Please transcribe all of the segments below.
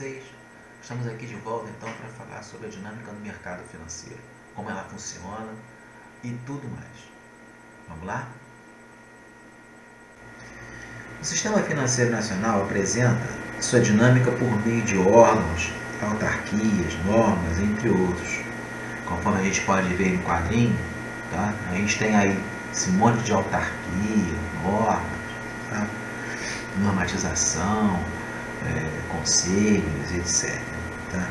vocês? Estamos aqui de volta então para falar sobre a dinâmica do mercado financeiro, como ela funciona e tudo mais. Vamos lá? O sistema financeiro nacional apresenta sua dinâmica por meio de órgãos, autarquias, normas, entre outros. Conforme a gente pode ver no quadrinho, tá? A gente tem aí esse monte de autarquia, normas, tá? Normatização, conselhos, etc. Tá?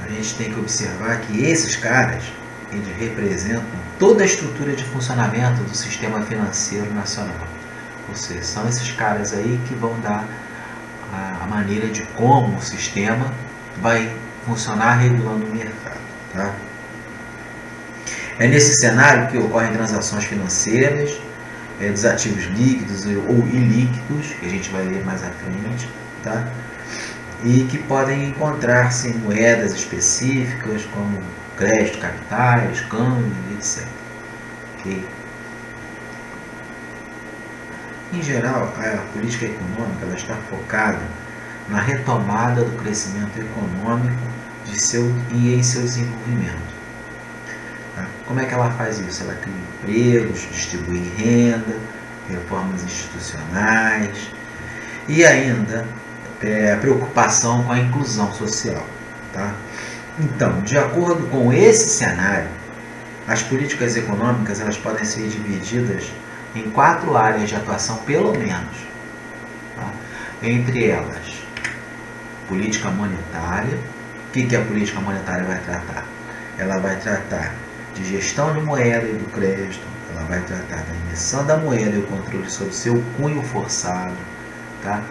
A gente tem que observar que esses caras, eles representam toda a estrutura de funcionamento do sistema financeiro nacional. Ou seja, são esses caras aí que vão dar a maneira de como o sistema vai funcionar regulando o mercado. Tá? É nesse cenário que ocorrem transações financeiras, dos ativos líquidos ou ilíquidos, que a gente vai ver mais à frente, tá? E que podem encontrar-se em moedas específicas, como crédito, capitais, câmbio, etc. Okay? Em geral, a política econômica ela está focada na retomada do crescimento econômico e em seu desenvolvimento. Como é que ela faz isso? Ela cria empregos, distribui renda, reformas institucionais e ainda a preocupação com a inclusão social. Tá? Então, de acordo com esse cenário, as políticas econômicas elas podem ser divididas em 4 áreas de atuação, pelo menos. Tá? Entre elas, política monetária. O que a política monetária vai tratar? Ela vai tratar de gestão de moeda e do crédito, ela vai tratar da emissão da moeda e o controle sobre seu cunho forçado, tá?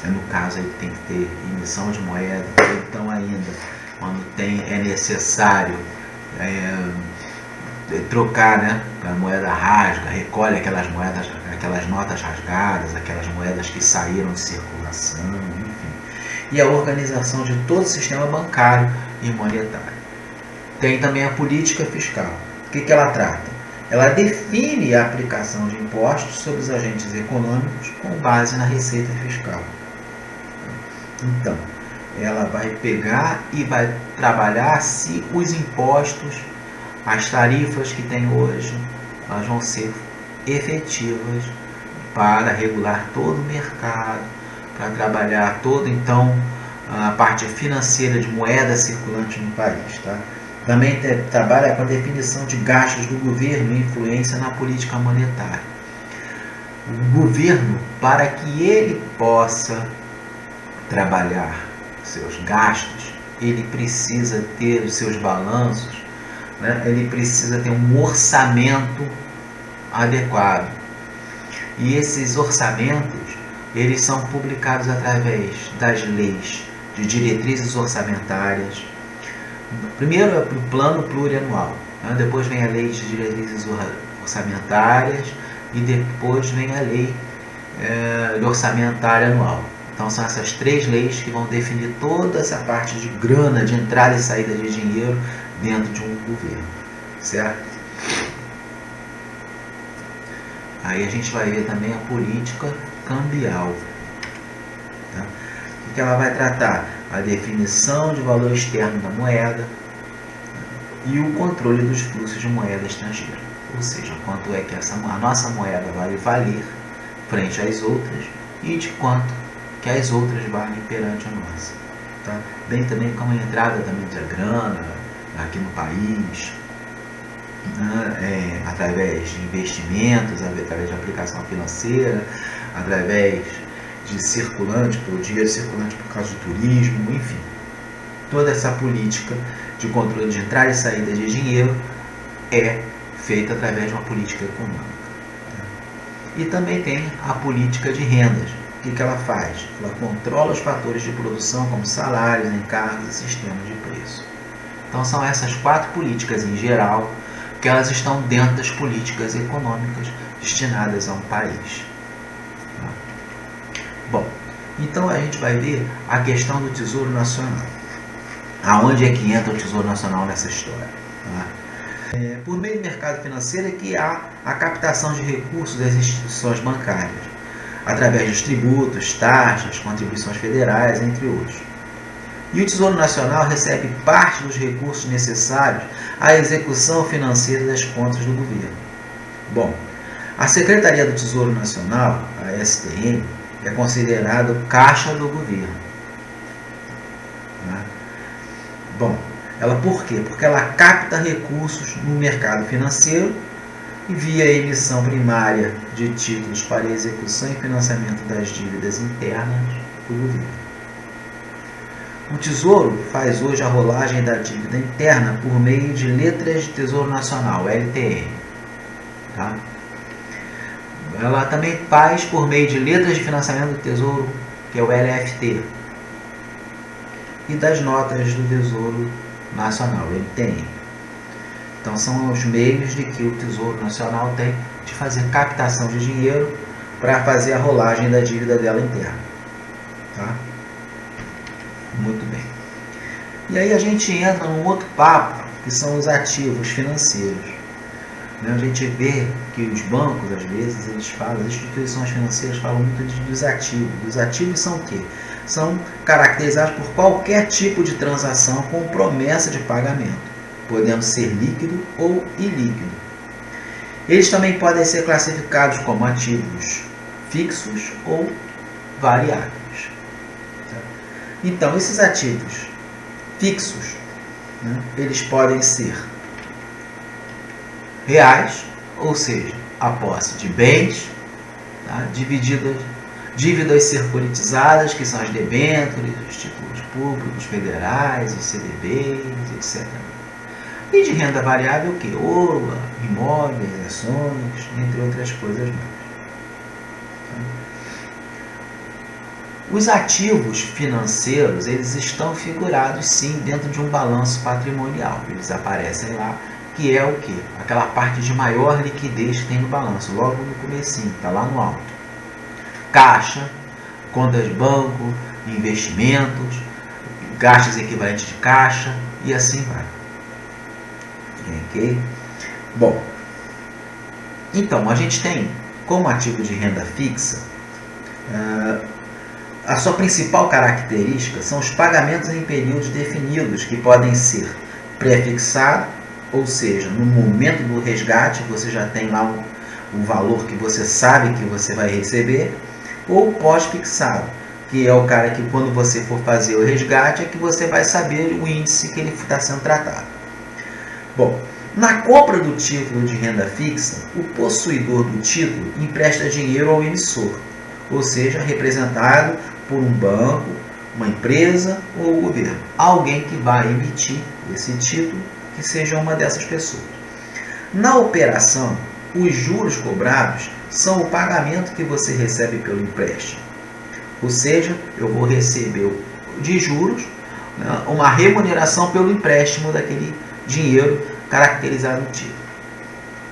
No caso aí tem que ter emissão de moeda, então ainda quando é necessário trocar, né? A moeda rasga, recolhe aquelas moedas, aquelas notas rasgadas, aquelas moedas que saíram de circulação, enfim. E a organização de todo o sistema bancário e monetário. Tem também a política fiscal. O que ela trata? Ela define a aplicação de impostos sobre os agentes econômicos com base na receita fiscal. Então, ela vai pegar e vai trabalhar se os impostos, as tarifas que tem hoje, elas vão ser efetivas para regular todo o mercado, para trabalhar todo, então, a parte financeira de moeda circulante no país, tá? Também trabalha com a definição de gastos do governo e influência na política monetária. O governo, para que ele possa trabalhar seus gastos, ele precisa ter os seus balanços, né? Ele precisa ter um orçamento adequado. E esses orçamentos, eles são publicados através das leis de diretrizes orçamentárias. Primeiro é o plano plurianual, né? Depois vem a lei de diretrizes orçamentárias e depois vem a lei orçamentária anual. Então são essas 3 leis que vão definir toda essa parte de grana, de entrada e saída de dinheiro dentro de um governo, certo? Aí a gente vai ver também a política cambial. Tá? O que ela vai tratar? A definição de valor externo da moeda e o controle dos fluxos de moeda estrangeira. Ou seja, quanto é que a nossa moeda vai valer frente às outras e de quanto que as outras valem perante a nossa. Tá? Bem também como a entrada também da grana aqui no país, né? Através de investimentos, através de aplicação financeira, através de circulante, por dinheiro circulante por causa de turismo, enfim. Toda essa política de controle de entrada e saída de dinheiro é feita através de uma política econômica. E também tem a política de rendas. O que ela faz? Ela controla os fatores de produção, como salários, encargos e sistemas de preço. Então são essas 4 políticas em geral que elas estão dentro das políticas econômicas destinadas a um país. Bom, então a gente vai ver a questão do Tesouro Nacional. Aonde é que entra o Tesouro Nacional nessa história? Tá? Por meio do mercado financeiro é que há a captação de recursos das instituições bancárias. através dos tributos, taxas, contribuições federais, entre outros. E o Tesouro Nacional recebe parte dos recursos necessários à execução financeira das contas do governo. Bom, a Secretaria do Tesouro Nacional, a STN, é considerada o caixa do governo. Bom, ela por quê? Porque ela capta recursos no mercado financeiro e via emissão primária de títulos para execução e financiamento das dívidas internas do governo. O Tesouro faz hoje a rolagem da dívida interna por meio de letras de Tesouro Nacional, LTN. Tá? Ela também faz por meio de letras de financiamento do Tesouro, que é o LFT, e das notas do Tesouro Nacional, LTN. Então são os meios de que o Tesouro Nacional tem de fazer captação de dinheiro para fazer a rolagem da dívida dela interna. Tá? Muito bem. E aí a gente entra num outro papo, que são os ativos financeiros. A gente vê que os bancos, às vezes, eles falam, as instituições financeiras falam muito dos ativos. Os ativos são o quê? São caracterizados por qualquer tipo de transação com promessa de pagamento, podendo ser líquido ou ilíquido. Eles também podem ser classificados como ativos fixos ou variáveis. Então, esses ativos fixos, eles podem ser reais, ou seja, a posse de bens, tá? Dívidas securitizadas, que são as debêntures, os títulos públicos federais, os CDBs, etc. E de renda variável, o que? Ouro, imóveis, ações, entre outras coisas mais. Os ativos financeiros, eles estão figurados sim dentro de um balanço patrimonial. Eles aparecem lá, que é o quê? Aquela parte de maior liquidez que tem no balanço, logo no comecinho, está lá no alto. Caixa, contas de banco, investimentos, gastos equivalentes de caixa e assim vai. Ok? Bom, então a gente tem como ativo de renda fixa, a sua principal característica são os pagamentos em períodos definidos, que podem ser pré-fixados, ou seja, no momento do resgate você já tem lá um valor que você sabe que você vai receber, ou pós-fixado, que é o cara que quando você for fazer o resgate é que você vai saber o índice que ele está sendo tratado. Bom, na compra do título de renda fixa, o possuidor do título empresta dinheiro ao emissor, ou seja, representado por um banco, uma empresa ou o governo. Alguém que vai emitir esse título, que seja uma dessas pessoas. Na operação, os juros cobrados são o pagamento que você recebe pelo empréstimo. Ou seja, eu vou receber de juros, uma remuneração pelo empréstimo daquele dinheiro caracterizado no título.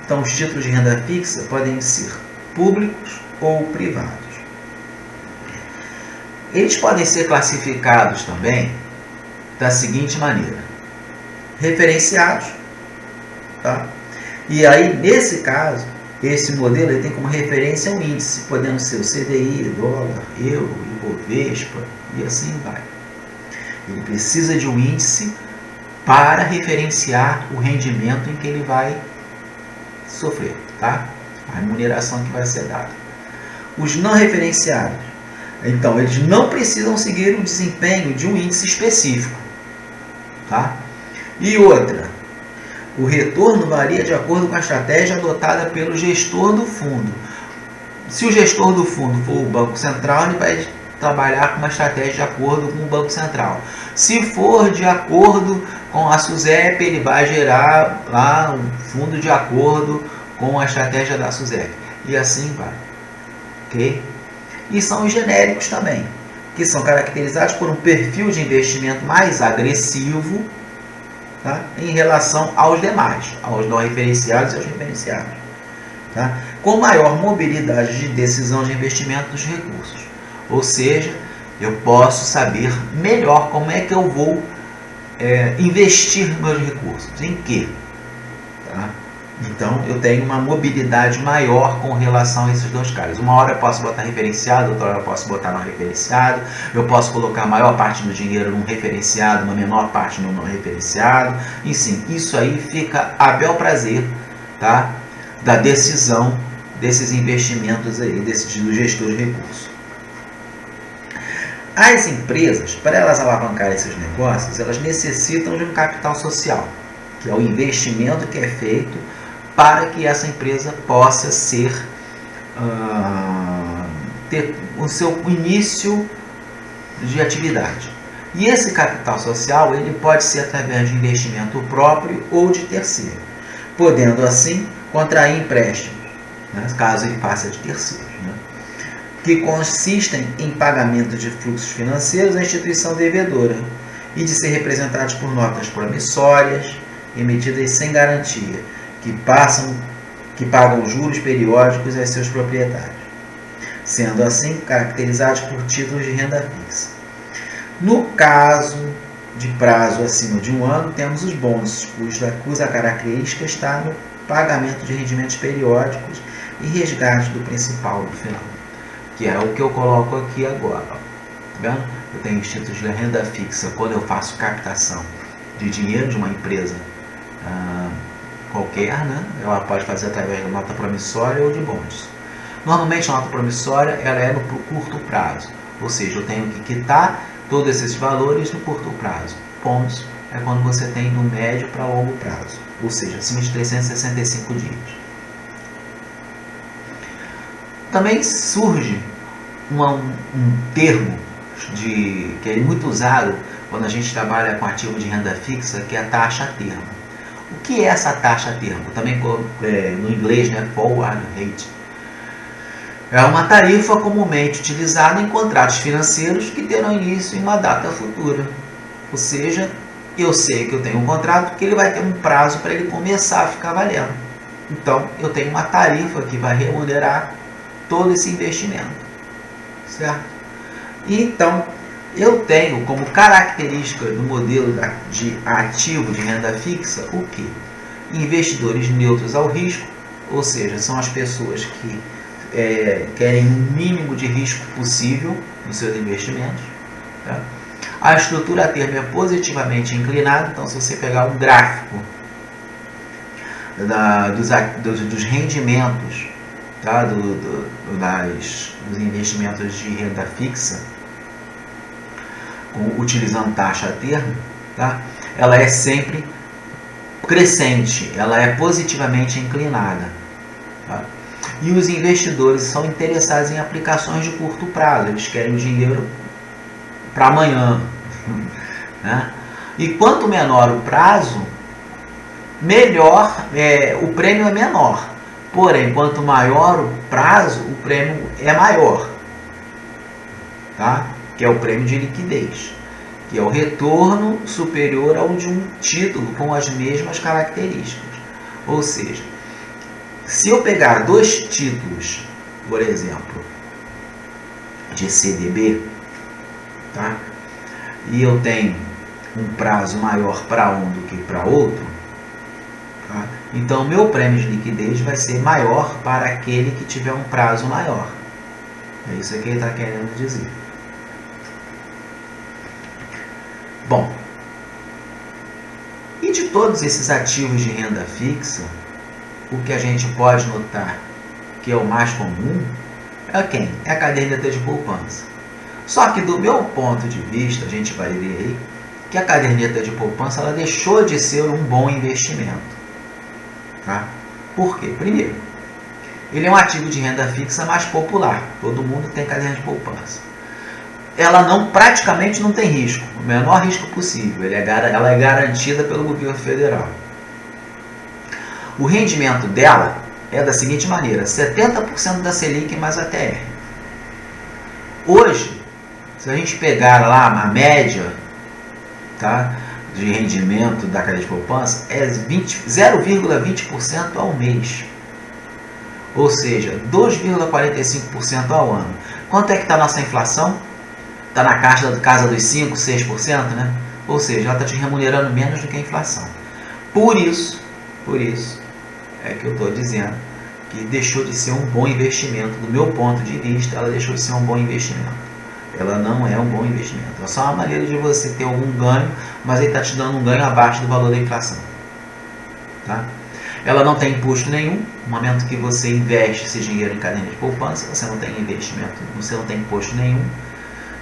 Então, os títulos de renda fixa podem ser públicos ou privados. Eles podem ser classificados também da seguinte maneira: referenciados, tá? E aí, nesse caso, esse modelo ele tem como referência um índice, podendo ser o CDI, dólar, euro, Ibovespa e assim vai. Ele precisa de um índice para referenciar o rendimento em que ele vai sofrer, tá? A remuneração que vai ser dada. Os não referenciados, então, eles não precisam seguir o desempenho de um índice específico, tá? E outra, o retorno varia de acordo com a estratégia adotada pelo gestor do fundo. Se o gestor do fundo for o Banco Central, ele vai trabalhar com uma estratégia de acordo com o Banco Central. Se for de acordo com a SUSEP, ele vai gerar lá um fundo de acordo com a estratégia da SUSEP. E assim vai. Ok? E são os genéricos também, que são caracterizados por um perfil de investimento mais agressivo, tá? Em relação aos demais, aos não referenciados e aos referenciados, tá? Com maior mobilidade de decisão de investimento dos recursos. Ou seja, eu posso saber melhor como é que eu vou investir meus recursos, em quê? Tá? Então eu tenho uma mobilidade maior com relação a esses dois caras. Uma hora eu posso botar referenciado, outra hora eu posso botar não referenciado, eu posso colocar a maior parte do dinheiro num referenciado, uma menor parte no não referenciado. Enfim, isso aí fica a bel prazer, tá, da decisão desses investimentos aí, do gestor de recursos. As empresas, para elas alavancarem esses negócios, elas necessitam de um capital social, que é o investimento que é feito para que essa empresa possa ter o seu início de atividade. E esse capital social ele pode ser através de investimento próprio ou de terceiro, podendo assim contrair empréstimos, né, caso ele faça de terceiros, né, que consistem em pagamento de fluxos financeiros à instituição devedora e de ser representados por notas promissórias emitidas sem garantia, que pagam juros periódicos a seus proprietários, sendo assim caracterizados por títulos de renda fixa. No caso de prazo acima de 1 ano, temos os bônus, cuja característica está no pagamento de rendimentos periódicos e resgate do principal no final, que é o que eu coloco aqui agora. Tá vendo? Eu tenho os títulos de renda fixa quando eu faço captação de dinheiro de uma empresa qualquer, né? Ela pode fazer através de nota promissória ou de bônus. Normalmente a nota promissória ela é no curto prazo, ou seja, eu tenho que quitar todos esses valores no curto prazo. Bônus é quando você tem no médio para longo prazo, ou seja, acima de 365 dias. Também surge um termo que é muito usado quando a gente trabalha com ativo de renda fixa, que é a taxa termo. O que é essa taxa termo? Também no inglês, né, forward rate. É uma tarifa comumente utilizada em contratos financeiros que terão início em uma data futura. Ou seja, eu sei que eu tenho um contrato que ele vai ter um prazo para ele começar a ficar valendo. Então, eu tenho uma tarifa que vai remunerar todo esse investimento. Certo? E então, eu tenho como característica do modelo de ativo de renda fixa o quê? Investidores neutros ao risco, ou seja, são as pessoas que querem o mínimo de risco possível nos seus investimentos. Tá? A estrutura a termo é positivamente inclinada, então se você pegar um gráfico dos rendimentos, tá? dos investimentos de renda fixa, utilizando taxa a termo, tá? Ela é sempre crescente, ela é positivamente inclinada. Tá? E os investidores são interessados em aplicações de curto prazo, eles querem o dinheiro para amanhã. Né? E quanto menor o prazo, melhor, o prêmio é menor. Porém, quanto maior o prazo, o prêmio é maior. Tá? Que é o prêmio de liquidez, que é o retorno superior ao de um título com as mesmas características. Ou seja, se eu pegar 2 títulos, por exemplo, de CDB, tá? E eu tenho um prazo maior para um do que para outro, tá? Então meu prêmio de liquidez vai ser maior para aquele que tiver um prazo maior. É isso que ele está querendo dizer. Bom, e de todos esses ativos de renda fixa, o que a gente pode notar que é o mais comum é quem? É a caderneta de poupança. Só que do meu ponto de vista, a gente vai ver aí que a caderneta de poupança ela deixou de ser um bom investimento. Tá? Por quê? Primeiro, ele é um ativo de renda fixa mais popular. Todo mundo tem caderneta de poupança. Ela praticamente não tem risco, o menor risco possível. Ela é garantida pelo governo federal. O rendimento dela é da seguinte maneira: 70% da Selic mais a TR. Hoje, se a gente pegar lá a média, tá, de rendimento da cadeia de poupança, é 0,20% ao mês. Ou seja, 2,45% ao ano. Quanto é que está a nossa inflação? Está na casa dos 5%, 6%, né? Ou seja, ela está te remunerando menos do que a inflação. Por isso, é que eu estou dizendo que deixou de ser um bom investimento. Do meu ponto de vista, ela deixou de ser um bom investimento. Ela não é um bom investimento. É só uma maneira de você ter algum ganho, mas ele está te dando um ganho abaixo do valor da inflação. Tá? Ela não tem imposto nenhum. No momento que você investe esse dinheiro em caderneta de poupança, você não tem investimento, você não tem imposto nenhum.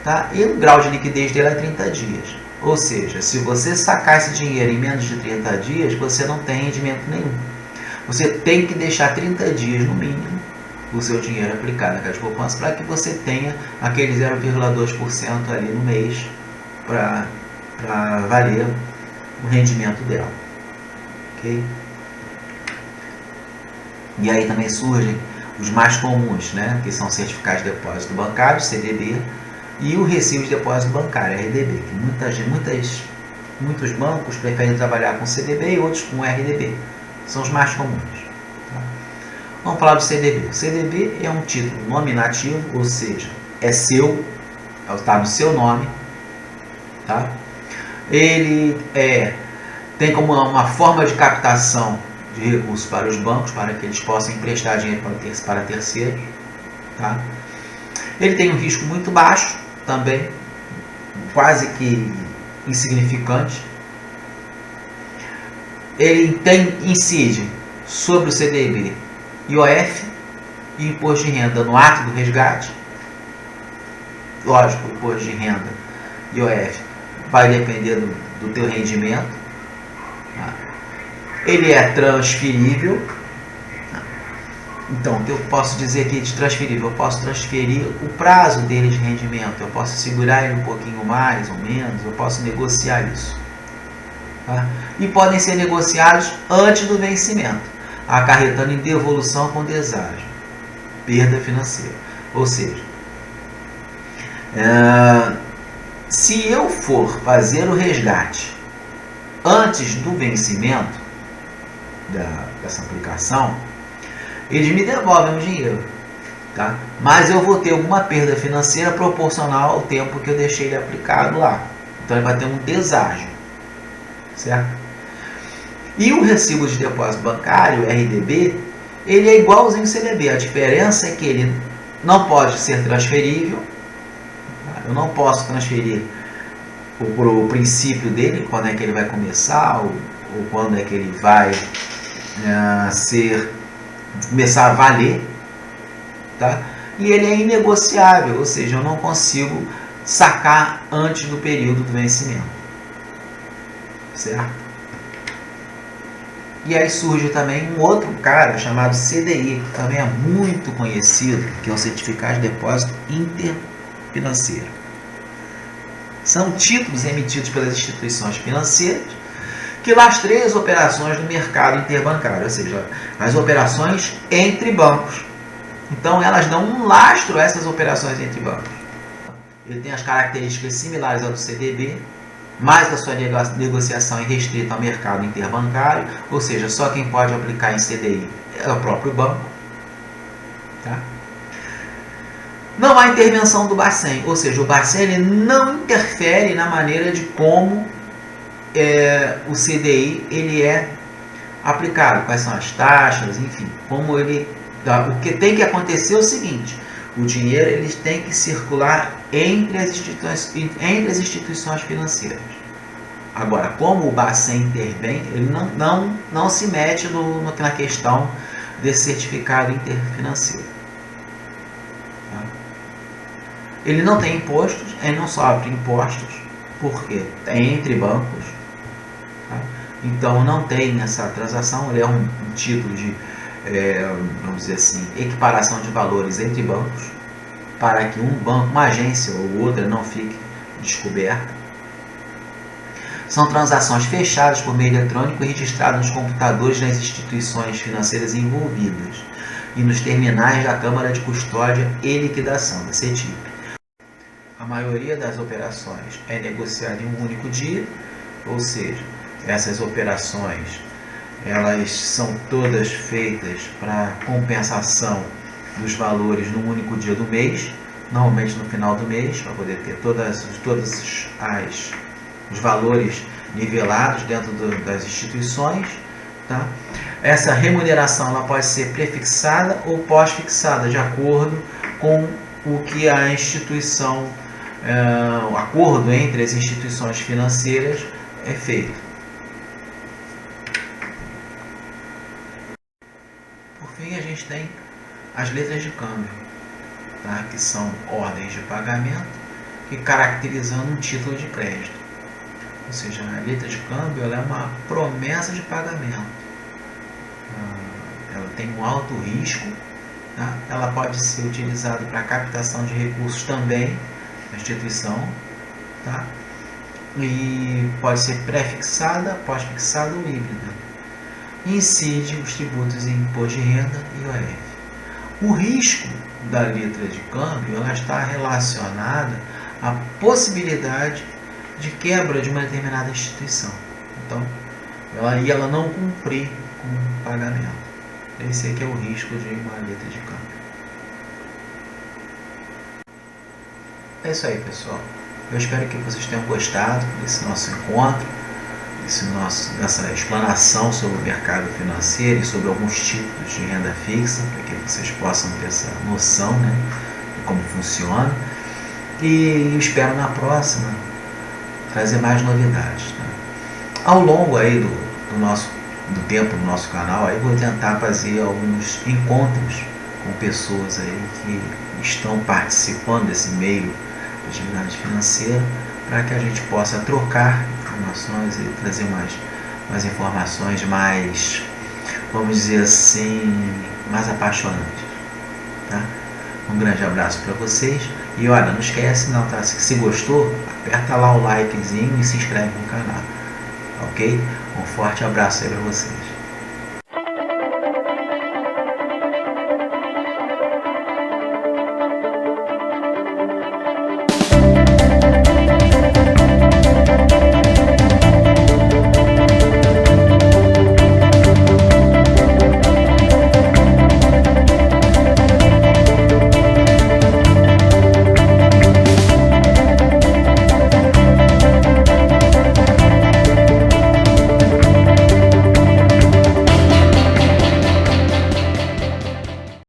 Tá? E o grau de liquidez dele é 30 dias. Ou seja, se você sacar esse dinheiro em menos de 30 dias, você não tem rendimento nenhum. Você tem que deixar 30 dias no mínimo o seu dinheiro aplicado na caixa de poupança para que você tenha aquele 0,2% ali no mês para valer o rendimento dela. Ok? E aí também surgem os mais comuns, né? Que são certificados de depósito bancário, CDB, e o recibo de depósito bancário, RDB, que muitos bancos preferem trabalhar com CDB e outros com RDB. São os mais comuns. Tá? Vamos falar do CDB. O CDB é um título nominativo, ou seja, é seu, está no seu nome. Tá? Ele tem como uma forma de captação de recursos para os bancos, para que eles possam emprestar dinheiro para terceiros. Tá? Ele tem um risco muito baixo também, quase que insignificante. Ele incide sobre o CDB, IOF e imposto de renda no ato do resgate. Lógico, o imposto de renda, IOF, vai depender do teu rendimento. Tá? Ele é transferível. Então, o que eu posso dizer aqui de transferível? Eu posso transferir o prazo dele de rendimento, eu posso segurar ele um pouquinho mais ou menos, eu posso negociar isso. Tá? E podem ser negociados antes do vencimento, acarretando em devolução com deságio, perda financeira. Ou seja, se eu for fazer o resgate antes do vencimento dessa aplicação, eles me devolvem o dinheiro, tá? Mas eu vou ter alguma perda financeira proporcional ao tempo que eu deixei ele aplicado lá. Então ele vai ter um deságio, certo? E o recibo de depósito bancário, RDB, ele é igualzinho ao CDB. A diferença é que ele não pode ser transferível. Tá? Eu não posso transferir o princípio dele, quando é que ele vai começar, ou quando é que ele vai começar a valer, tá? E ele é inegociável, ou seja, eu não consigo sacar antes do período do vencimento, certo? E aí surge também um outro cara chamado CDI, que também é muito conhecido, que é o Certificado de Depósito Interfinanceiro. São títulos emitidos pelas instituições financeiras que lastreiam as operações do mercado interbancário, ou seja, as operações entre bancos. Então, elas dão um lastro a essas operações entre bancos. Ele tem as características similares ao do CDB, mas a sua negociação é restrita ao mercado interbancário, ou seja, só quem pode aplicar em CDI é o próprio banco. Tá? Não há intervenção do Bacen, ou seja, o Bacen ele não interfere na maneira de como o CDI ele é aplicado, quais são as taxas, enfim, como ele. O que tem que acontecer é o seguinte: o dinheiro ele tem que circular entre as instituições financeiras. Agora, como o Bacen intervém, ele não se mete na questão desse certificado interfinanceiro. Tá? Ele não tem impostos, ele não sofre impostos, porque é entre bancos. Tá? Então não tem essa transação, ele é um título de, vamos dizer assim, equiparação de valores entre bancos, para que um banco, uma agência ou outra não fique descoberta. São transações fechadas por meio eletrônico e registradas nos computadores das instituições financeiras envolvidas e nos terminais da Câmara de Custódia e Liquidação, da CETIP. A maioria das operações é negociada em um único dia, ou seja, essas operações elas são todas feitas para compensação dos valores no único dia do mês, normalmente no final do mês, para poder ter todos os valores nivelados dentro das instituições, tá? Essa remuneração ela pode ser prefixada ou pós-fixada, de acordo com o que a instituição, o acordo entre as instituições financeiras é feito. Por fim, a gente tem as letras de câmbio, tá? Que são ordens de pagamento que caracterizando um título de crédito. Ou seja, a letra de câmbio ela é uma promessa de pagamento. Ela tem um alto risco, tá? Ela pode ser utilizada para captação de recursos também na instituição, tá? E pode ser pré-fixada, pós-fixada ou híbrida. Incide os tributos em imposto de renda e IOF. O risco da letra de câmbio ela está relacionada à possibilidade de quebra de uma determinada instituição. Então, ela não cumprir com o pagamento. Esse aqui é o risco de uma letra de câmbio. É isso aí, pessoal. Eu espero que vocês tenham gostado desse nosso encontro, dessa explanação sobre o mercado financeiro e sobre alguns tipos de renda fixa, para que vocês possam ter essa noção, né, de como funciona. E espero na próxima trazer mais novidades. Tá? Ao longo aí do tempo no nosso canal, aí vou tentar fazer alguns encontros com pessoas aí que estão participando desse meio de atividade financeira, para que a gente possa trocar informações e trazer mais informações mais, vamos dizer assim, mais apaixonantes. Tá? Um grande abraço para vocês e olha, não esquece não, tá? Se gostou, aperta lá o likezinho e se inscreve no canal, ok? Um forte abraço aí para vocês.